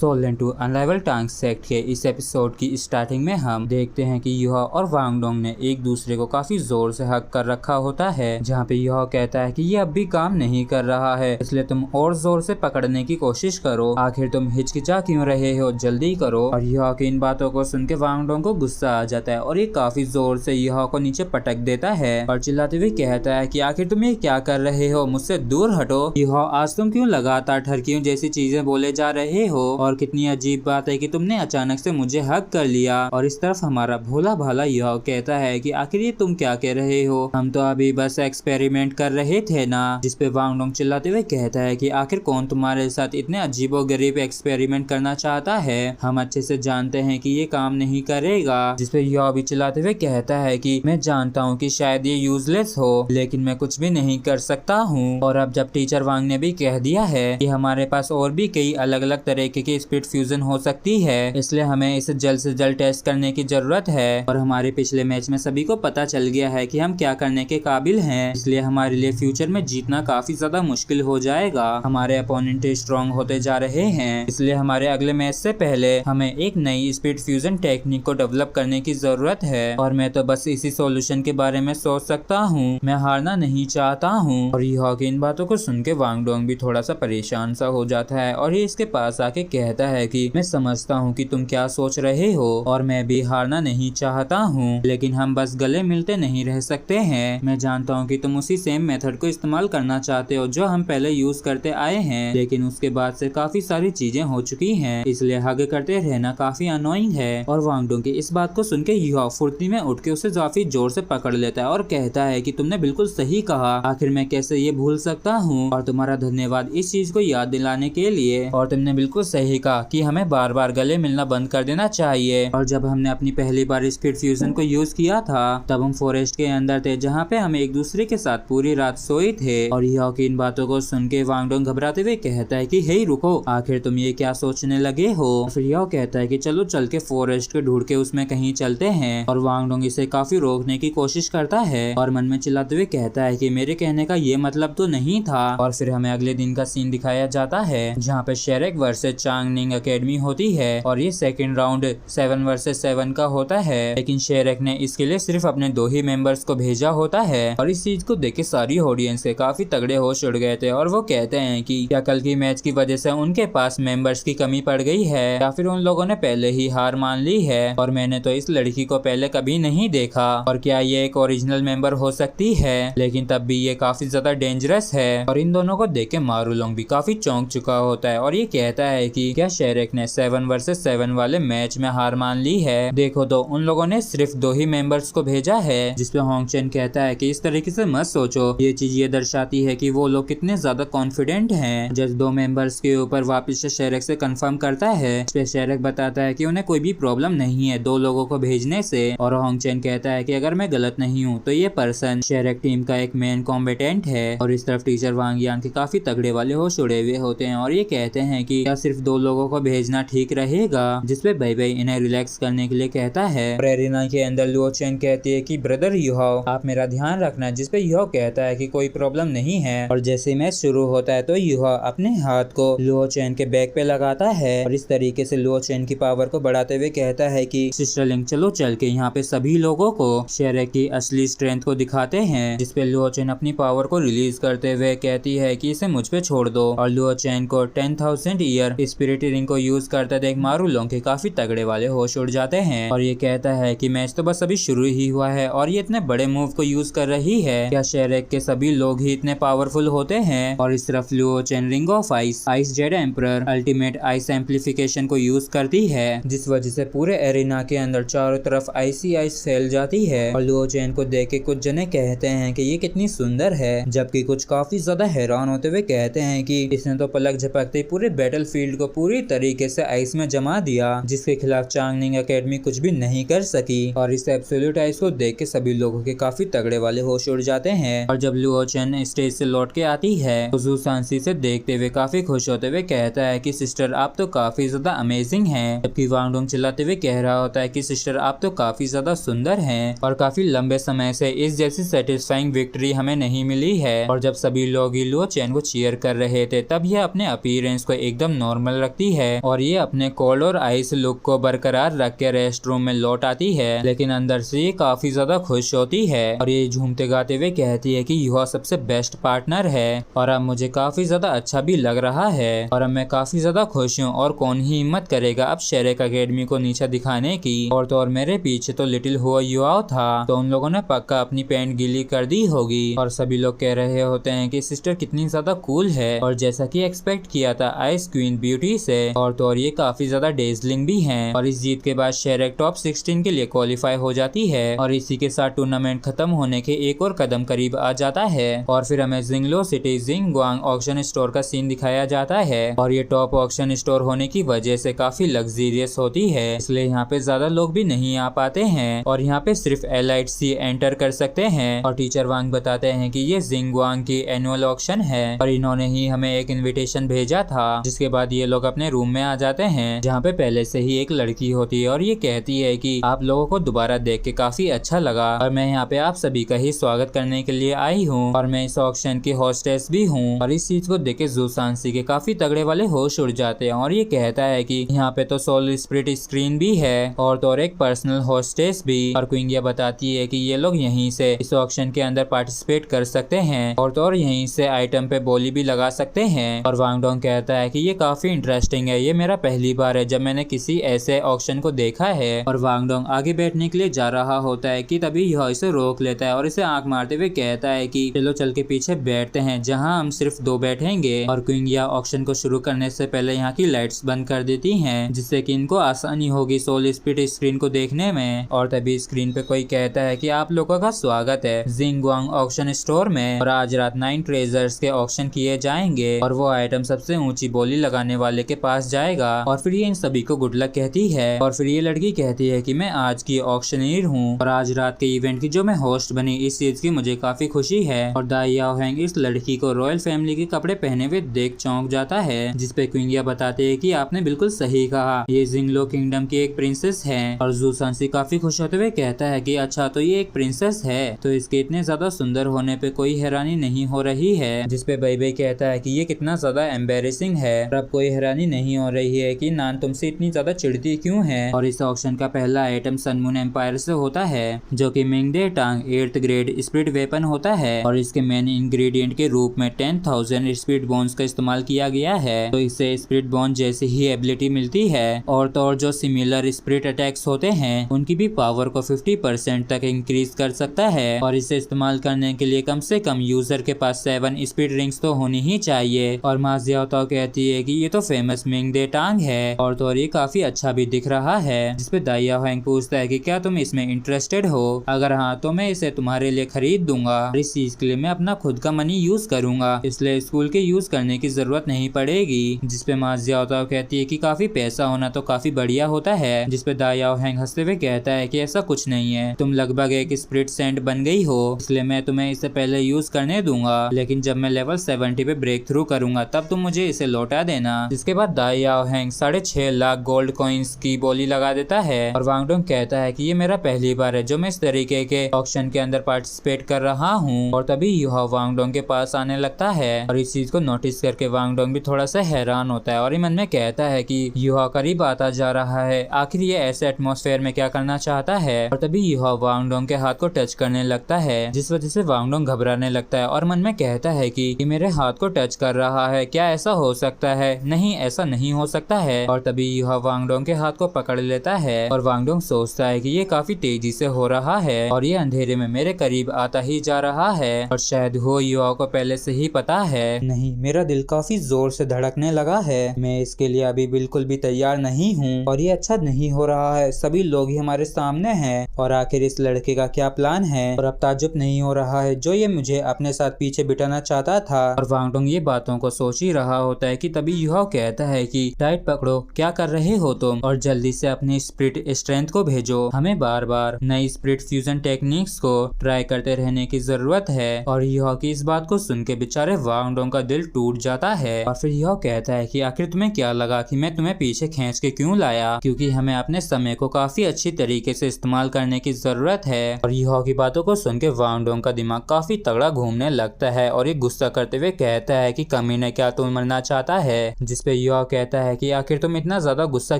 Solan to अनराइवल टांग sect के इस एपिसोड की स्टार्टिंग में हम देखते हैं कि युहा और वांग डोंग ने एक दूसरे को काफी जोर से हक कर रखा होता है, जहाँ पे युहा कहता है कि ये अब भी काम नहीं कर रहा है, इसलिए तुम और जोर से पकड़ने की कोशिश करो, आखिर तुम हिचकिचा क्यों रहे हो, जल्दी करो। और युहा की इन बातों को सुन के वांग डोंग को गुस्सा आ जाता है और ये काफी जोर से युहा को नीचे पटक देता है और चिल्लाते हुए कहता है कि आखिर तुम ये क्या कर रहे हो, मुझसे दूर हटो। युहा, आज तुम क्यों लगातार ठरकियों जैसी चीजें बोले जा रहे हो और कितनी अजीब बात है कि तुमने अचानक से मुझे हक कर लिया। और इस तरफ हमारा भोला भाला युहा कहता है कि आखिर ये तुम क्या कह रहे हो, हम तो अभी बस एक्सपेरिमेंट कर रहे थे ना। जिसपे वांग डोंग चिल्लाते हुए कहता है कि आखिर कौन तुम्हारे साथ इतने अजीबोगरीब एक्सपेरिमेंट करना चाहता है, हम अच्छे से जानते हैं कि ये काम नहीं करेगा। जिसपे युहा भी चिल्लाते हुए कहता है कि मैं जानता हूँ कि शायद ये यूजलेस हो, लेकिन मैं कुछ भी नहीं कर सकता हूँ। और अब जब टीचर वांग ने भी कह दिया है कि हमारे पास और भी कई अलग अलग तरीके की स्पीड फ्यूजन हो सकती है, इसलिए हमें इसे जल्द से जल्द टेस्ट करने की जरूरत है। और हमारे पिछले मैच में सभी को पता चल गया है कि हम क्या करने के काबिल हैं, इसलिए हमारे लिए फ्यूचर में जीतना काफी ज्यादा मुश्किल हो जाएगा। हमारे अपोनेंट स्ट्रॉन्ग होते जा रहे हैं, इसलिए हमारे अगले मैच से पहले हमें एक नई स्पीड फ्यूजन टेक्निक को डेवलप करने की जरूरत है। और मैं तो बस इसी सॉल्यूशन के बारे में सोच सकता हूँ, मैं हारना नहीं चाहता हूँ। और युहा की इन बातों को सुन के वांग डोंग भी थोड़ा सा परेशान सा हो जाता है और ये इसके पास आके कहता है कि मैं समझता हूँ कि तुम क्या सोच रहे हो और मैं भी हारना नहीं चाहता हूँ, लेकिन हम बस गले मिलते नहीं रह सकते हैं। मैं जानता हूँ कि तुम उसी सेम मेथड को इस्तेमाल करना चाहते हो जो हम पहले यूज करते आए हैं, लेकिन उसके बाद से काफी सारी चीजें हो चुकी हैं, इसलिए हग करते रहना काफी अनोइंग है। और वांग डोंग की इस बात को सुन के युहा फुर्ती में उठ के उसे काफी जोर से पकड़ लेता है और कहता है कि तुमने बिल्कुल सही कहा, आखिर मैं कैसे ये भूल सकता हूँ, और तुम्हारा धन्यवाद इस चीज को याद दिलाने के लिए। और तुमने बिल्कुल सही कहा कि हमें बार बार गले मिलना बंद कर देना चाहिए। और जब हमने अपनी पहली बार स्पीड फ्यूजन को यूज किया था तब हम फॉरेस्ट के अंदर थे, जहाँ पे हम एक दूसरे के साथ पूरी रात सोए थे। और युहा की इन बातों को सुन के वांग डोंग घबराते हुए कहता है कि हे रुको, आखिर तुम ये क्या सोचने लगे हो। फिर युहा कहता है कि चलो चल के फॉरेस्ट को ढूंढ के उसमें कहीं चलते हैं। और वांग डोंग इसे काफी रोकने की कोशिश करता है और मन में चिल्लाते हुए कहता है कि मेरे कहने का ये मतलब तो नहीं था। और फिर हमें अगले दिन का सीन दिखाया जाता है जहाँ पे शेरेक वर्सेस चांगनिंग एकेडमी होती है और ये सेकंड राउंड 7 वर्सेस 7 का होता है, लेकिन शेरेक ने इसके लिए सिर्फ अपने 2 ही मेंबर्स को भेजा होता है। और इस चीज को देख के सारी ऑडियंस के काफी तगड़े होश उड़ गए थे और वो कहते हैं कि क्या कल की मैच की वजह से उनके पास मेंबर्स की कमी पड़ गई है या फिर उन लोगों ने पहले ही हार मान ली है। और मैंने तो इस लड़की को पहले कभी नहीं देखा, और क्या ये एक ओरिजिनल मेंबर हो सकती है, लेकिन तब भी ये काफी ज्यादा डेंजरस है। और इन दोनों को देख के मारूलोंग भी काफी चौंक चुका होता है और ये कहता है कि क्या शेरेक ने 7 वर्सेस 7 वाले मैच में हार मान ली है, देखो तो उन लोगों ने सिर्फ 2 ही मेंबर्स को भेजा है। जिसपे होंग चेन कहता है कि इस तरीके से मत सोचो, ये चीज ये दर्शाती है कि वो लोग कितने ज्यादा कॉन्फिडेंट हैं। जस्ट 2 मेंबर्स के ऊपर वापस से शेरेक से कंफर्म करता है। इस पे शेरेक बताता है कि उन्हें कोई भी प्रॉब्लम नहीं है 2 लोगों को भेजने से। और होंग चेन कहता है कि अगर मैं गलत नहीं हूँ तो ये पर्सन शेरेक टीम का एक मेन कॉम्बिटेंट है। और इस तरफ टीचर वांग यान के काफी तगड़े वाले होश उड़े हुए होते हैं और ये कहते हैं कि क्या सिर्फ 2 लोगों को भेजना ठीक रहेगा। जिसपे भाई भाई इन्हें रिलैक्स करने के लिए कहता है। प्रेरणा के अंदर लुओ चेन कहती है कि ब्रदर युहा, आप मेरा ध्यान रखना। जिसपे युहा कहता है कि कोई प्रॉब्लम नहीं है। और जैसे मैच शुरू होता है तो युहा अपने हाथ को लुओ चेन के बैक पे लगाता है और इस तरीके से लुओ चेन की पावर को बढ़ाते हुए कहता है कि सिस्टर लिंग, चलो चल के यहाँ पे सभी लोगों को शेरेक की असली स्ट्रेंथ को दिखाते हैं। जिसपे लुओ चेन अपनी पावर को रिलीज करते हुए कहती है कि इसे मुझ पे छोड़ दो। और लुओ चेन को 10,000 ईयर स्पिरिट रिंग को यूज करते देख मारूलोंग के काफी तगड़े वाले होश उड़ जाते हैं और ये कहता है कि मैच तो बस अभी शुरू ही हुआ है और ये इतने बड़े मूव को यूज कर रही है, क्या शेरेक के सभी लोग ही इतने पावरफुल होते हैं। और इस तरफ Luo Chen ring of ice, ice Z emperor, ultimate ice amplification को यूज करती है, जिस वजह से पूरे एरिना के अंदर चारों तरफ आइसी आइस फैल जाती है। और लुओ चेन को देख के कुछ जने कहते हैं कि ये कितनी सुंदर है, जबकि कुछ काफी ज्यादा हैरान होते हुए कहते हैं कि इसने तो पलक झपकते पूरे बैटल फील्ड को पूरी तरीके से आइस में जमा दिया, जिसके खिलाफ चांगनिंग एकेडमी कुछ भी नहीं कर सकी। और इस एब्सोल्यूट आइस को देख के सभी लोगों के काफी तगड़े वाले होश उड़ जाते हैं। और जब लुओ चेन स्टेज से लौट के आती है तो जू सांसी से देखते हुए काफी खुश होते हुए कहता है कि सिस्टर आप तो काफी ज्यादा अमेजिंग हैं। जबकि वांग डोंग चिल्लाते हुए कह रहा होता है कि सिस्टर आप तो काफी ज्यादा सुंदर हैं और काफी लंबे समय से इस जैसी सेटिस्फाइंग विक्ट्री हमें नहीं मिली है। और जब सभी लोग लुओ चेन को चीयर कर रहे थे तब यह अपने अपीयरेंस को एकदम नॉर्मल रखती है और ये अपने कोल्ड और आइस लुक को बरकरार रख के रेस्ट रूम में लौट आती है, लेकिन अंदर से ये काफी ज्यादा खुश होती है और ये झूमते गाते हुए कहती है कि युहा सबसे बेस्ट पार्टनर है और अब मुझे काफी ज्यादा अच्छा भी लग रहा है और अब मैं काफी ज्यादा खुश हूँ और कौन ही हिम्मत करेगा अब शेरेक अकेडमी को नीचे दिखाने की। और तो और मेरे पीछे तो लिटिल हुआ युवा था, तो उन लोगों ने पक्का अपनी पैंट गीली कर दी होगी और सभी लोग कह रहे होते हैं कि सिस्टर कितनी ज्यादा कूल है और जैसा कि एक्सपेक्ट किया था आइस क्वीन ब्यूटी से। और तो और ये काफी ज्यादा डेजलिंग भी हैं और इस जीत के बाद शेरेक टॉप 16 के लिए क्वालिफाई हो जाती है और इसी के साथ टूर्नामेंट खत्म होने के एक और कदम करीब आ जाता है और फिर हमें जिंगलो सिटी जिंगवांग ऑक्शन स्टोर का सीन दिखाया जाता है और ये टॉप ऑक्शन स्टोर होने की वजह से काफी लग्जरियस होती है, इसलिए यहाँ पे ज्यादा लोग भी नहीं आ पाते हैं और यहाँ पे सिर्फ एलाइट्स ही एंटर कर सकते हैं। और टीचर वांग बताते हैं कि ये जिंगवांग की एनुअल ऑक्शन है और इन्होंने ही हमें एक इन्विटेशन भेजा था। जिसके बाद ये लोग अपने रूम में आ जाते हैं जहाँ पे पहले से ही एक लड़की होती है और ये कहती है कि आप लोगों को दोबारा देख के काफी अच्छा लगा और मैं यहाँ पे आप सभी का ही स्वागत करने के लिए आई हूँ और मैं इस ऑक्शन की होस्टेस भी हूँ। और इस चीज को देख के जू सांसी के काफी तगड़े वाले होश उड़ जाते हैं और ये कहता है कि यहाँ पे तो सोल स्पिरिट स्क्रीन भी है और तो और एक पर्सनल होस्टेस भी। और क्विंगिया बताती है कि ये लोग यहीं से इस ऑक्शन के अंदर पार्टिसिपेट कर सकते हैं और तो और यहीं से आइटम पे बोली भी लगा सकते हैं। और वांग डोंग कहता है कि ये काफी इंटरेस्टिंग है, ये मेरा पहली बार है जब मैंने किसी ऐसे ऑक्शन को देखा है। और वांग डोंग आगे बैठने के लिए जा रहा होता है कि तभी यह इसे रोक लेता है और इसे आंख मारते हुए कहता है कि चलो चल के पीछे बैठते हैं जहां हम सिर्फ 2 बैठेंगे। और क्विंगिया ऑक्शन को शुरू करने से पहले यहाँ की लाइट्स बंद कर देती हैं जिससे कि इनको आसानी होगी सोल स्पिरिट स्क्रीन को देखने में। और तभी स्क्रीन पे कोई कहता है कि आप लोगों का स्वागत है जिंगवांग ऑक्शन स्टोर में और आज रात 9 ट्रेजर्स के ऑक्शन किए जाएंगे और वो आइटम सबसे ऊंची बोली लगाने वाले के पास जाएगा। और फिर ये इन सभी को गुड लक कहती है और फिर ये लड़की कहती है कि मैं आज की ऑक्शनीर हूँ और आज रात के इवेंट की जो मैं होस्ट बनी इस चीज की मुझे काफी खुशी है। और दाई याओ हैंग इस लड़की को रॉयल फैमिली के कपड़े पहने हुए देख चौंक जाता है जिसपे क्विंगिया बताते हैं कि आपने बिल्कुल सही कहा, ये जिंगलो किंगडम की एक प्रिंसेस है। और जू सांसी काफी खुश होते हुए कहता है कि अच्छा तो ये एक प्रिंसेस है तो इसके इतने ज्यादा सुंदर होने पे कोई हैरानी नहीं हो रही है। जिसपे बेबे कहता है कि ये कितना ज्यादा एम्बेरेसिंग है और अब कोई हैरानी नहीं हो रही है कि नान तुमसे इतनी ज्यादा चिढ़ती क्यों है। और इस ऑक्शन का पहला आइटम सनमून एम्पायर से होता है जो कि मिंगडे टांग 8th ग्रेड स्पिरिट वेपन होता है और इसके मेन इंग्रेडिएंट के रूप में 10,000 स्पिरिट बोन्स का इस्तेमाल किया गया है। तो इससे स्पिरिट बोन जैसी ही एबिलिटी मिलती है और तो और जो सिमिलर स्पिरिट अटैक्स होते हैं उनकी भी पावर को 50% तक इंक्रीज कर सकता है। और इसे इस्तेमाल करने के लिए कम से कम यूजर के पास 7 स्पिरिट रिंग्स तो होनी ही चाहिए। और मा जियाओ कहती है कि ये तो फेमस मिंगडे टांग है और तो और ये काफी अच्छा भी दिख रहा है। जिसपे दाई याओ हैंग पूछता है कि क्या तुम इसमें इंटरेस्टेड हो, अगर हाँ तो मैं इसे तुम्हारे लिए खरीद दूंगा। इस चीज के लिए मैं अपना खुद का मनी यूज करूंगा, इसलिए स्कूल के यूज करने की जरूरत नहीं पड़ेगी। जिसपे मा जियाओ कहती है कि काफी पैसा होना तो काफी बढ़िया होता है। जिसपे दाई याओ हैंग हंसते हुए कहता है कि ऐसा कुछ नहीं है, तुम लगभग एक स्पिरिट सेंट बन गई हो इसलिए मैं तुम्हें इसे पहले यूज करने दूंगा, लेकिन जब मैं लेवल 70 पे ब्रेक थ्रू करूंगा तब तुम मुझे इसे लौटा देना। जिसके बाद दाई याओ हैंग 6.5 लाख गोल्ड कॉइन्स की बोली लगा देता है और वांग डोंग कहता है कि ये मेरा पहली बार है जो मैं इस तरीके के ऑक्शन के अंदर पार्टिसिपेट कर रहा हूँ। और तभी युहा वांग डोंग के पास आने लगता है और इस चीज को नोटिस करके वांग डोंग भी थोड़ा सा हैरान होता है और मन में कहता है कि युहा करीब आता जा रहा है, आखिर ये ऐसे एटमॉस्फेयर में क्या करना चाहता है। और तभी युहा वांग डोंग के हाथ को टच करने लगता है जिस वजह से वांग डोंग घबराने लगता है और मन में कहता है कि ये मेरे हाथ को टच कर रहा है, क्या ऐसा हो सकता है, नहीं ऐसा नहीं हो सकता है। और तभी युहा वांग डोंग के हाथ को पकड़ लेता है और वांग डोंग सोचता है कि ये काफी तेजी से हो रहा है और ये अंधेरे में मेरे करीब आता ही जा रहा है और शायद वो युवा को पहले से ही पता है। नहीं, मेरा दिल काफी जोर से धड़कने लगा है, मैं इसके लिए अभी बिल्कुल भी तैयार नहीं हूँ और ये अच्छा नहीं हो रहा है, सभी लोग ही हमारे सामने हैं और आखिर इस लड़के का क्या प्लान है। और अब ताज्जुब नहीं हो रहा है जो ये मुझे अपने साथ पीछे बिठाना चाहता था। और वांग डोंग ये बातों को सोच ही रहा होता है कि तभी युहा कहता है कि टाइट पकड़ो, क्या कर रहे हो तुम, और जल्दी से अपनी स्पिरिट स्ट्रेंथ को भेजो, हमें बार बार नई स्पिरिट फ्यूजन टेक्निक्स को ट्राई करते रहने की जरूरत है। और युहा की इस बात को सुन के बेचारे वांग डोंग का दिल टूट जाता है और फिर युहा कहता है कि आखिर तुम्हें क्या लगा कि मैं तुम्हें पीछे खींच के क्यों लाया, क्योंकि हमें अपने समय को काफी अच्छी तरीके से इस्तेमाल करने की जरूरत है। और युहा की बातों को सुन के वांग डोंग का दिमाग काफी तगड़ा घूमने लगता है और ये गुस्सा करते हुए कहता है कि कमीने क्या तू मरना चाहता है। जिसपे युहा कहता है कि आखिर तुम इतना ज्यादा गुस्सा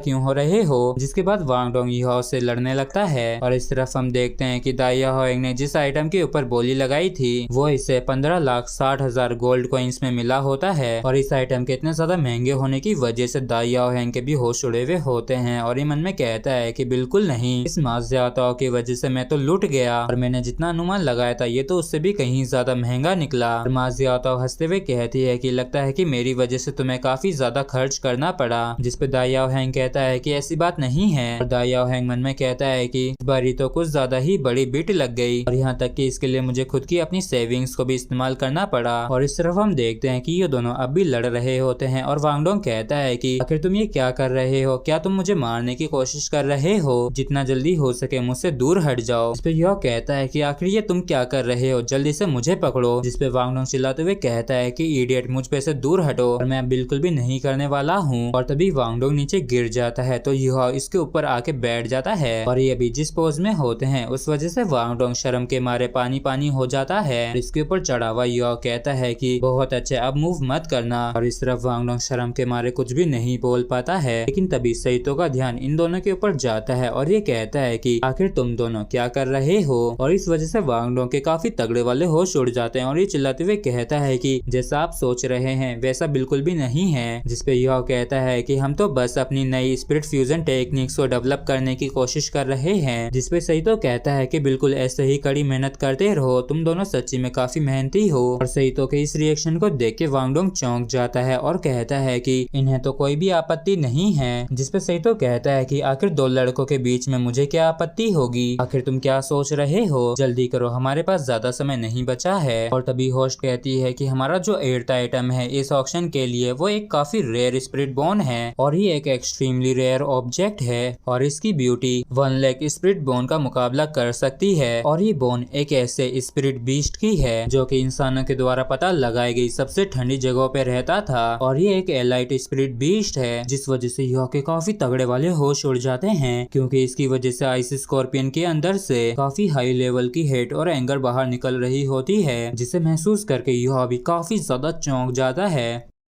क्यों हो रहे हो, जिसके बाद वांग डोंग युहा से लड़ने लगता है। और इस तरफ हम देखते हैं कि दाई याओहेंग ने जिस आइटम के ऊपर बोली लगाई थी वो इसे 15,60,000 गोल्ड कॉइन्स में मिला होता है। और इस आइटम के इतने ज्यादा महंगे होने की वजह से दाई याओहेंग के भी होश उड़े हुए होते हैं और ये मन में कहता है कि बिल्कुल नहीं, इस माज़ियाताओ की वजह से मैं तो लूट गया और मैंने जितना अनुमान लगाया था ये तो उससे भी कहीं ज्यादा महंगा निकला। और माज़ियाताओ हंसते हुए कहती है कि लगता है कि मेरी वजह से तुम्हें काफी ज्यादा खर्च करना पड़ा, जिसपे दाई याओहेंग कहता है कि ऐसी बात नहीं है। और दाई याओहेंग मन में कहता है कि इस बारी तो कुछ ज्यादा ही बड़ी बिट लग गई और यहाँ तक कि इसके लिए मुझे खुद की अपनी सेविंग्स को भी इस्तेमाल करना पड़ा। और इस तरफ हम देखते हैं कि ये दोनों अब भी लड़ रहे होते हैं और वांग डोंग कहता है कि आखिर तुम ये क्या कर रहे हो, क्या तुम मुझे मारने की कोशिश कर रहे हो, जितना जल्दी हो सके मुझसे दूर हट जाओ। इस पे यह कहता है कि आखिर ये तुम क्या कर रहे हो, जल्दी से मुझे पकड़ो। जिसपे वांग डोंग चिल्लाते हुए कहता है कि इडियट, मुझ पे से दूर हटो और मैं बिल्कुल भी नहीं करने वाला हूँ। और तभी वांग डोंग नीचे गिर जाता है तो युहा इसके ऊपर आके बैठ जाता है और ये अभी जिस पोज में होते हैं उस वजह से वांग डोंग शर्म के मारे पानी पानी हो जाता है। इसके ऊपर चढ़ा हुआ युहा कहता है कि बहुत अच्छे, अब मूव मत करना। और इस तरफ वांग डोंग शर्म के मारे कुछ भी नहीं बोल पाता है, लेकिन तभी सईतो का ध्यान इन दोनों के ऊपर जाता है और ये कहता है कि आखिर तुम दोनों क्या कर रहे हो। और इस वजह से वांग डोंग के काफी तगड़े वाले होश उड़ जाते हैं और ये चिल्लाते हुए कहता है कि जैसा आप सोच रहे हैं वैसा बिल्कुल भी नहीं है। जिसपे युहा कहता है कि हम तो बस अपनी नई स्पिरिट फ्यूजन टेक्निक्स को डेवलप करने की कोशिश कर रहे हैं। जिसपे सईतो कहता है कि बिल्कुल ऐसे ही कड़ी मेहनत करते रहो, तुम दोनों सच्ची में काफी मेहनती हो। और सईतो के इस रिएक्शन को देख के वांग डोंग चौंक जाता है और कहता है कि इन्हें तो कोई भी आपत्ति नहीं है। जिसपे सईतो कहता है कि आखिर दो लड़कों के बीच में मुझे क्या आपत्ति होगी, आखिर तुम क्या सोच रहे हो, जल्दी करो, हमारे पास ज्यादा समय नहीं बचा है। और तभी होस्ट कहती है कि हमारा जो 8th आइटम है इस ऑक्शन के लिए वो एक काफी रेयर स्पिरिट बोन है और ये एक एक्सट्रीमली रेयर ऑब्जेक्ट है और इसकी ब्यूटी 1 लाख स्पिरिट बोन का मुकाबला कर सकती है। और ये बोन एक ऐसे स्पिरिट बीस्ट की है जो कि इंसानों के द्वारा पता लगाई गई सबसे ठंडी जगहों पे रहता था और ये एक एलाइट स्पिरिट बीस्ट है, जिस वजह से युहा के काफी तगड़े वाले होश उड़ जाते हैं क्योंकि इसकी वजह से आइस स्कॉर्पियन के अंदर से काफी हाई लेवल की हेट और एंगर बाहर निकल रही होती है, जिसे महसूस करके युहा भी काफी ज्यादा चौंक जाता है।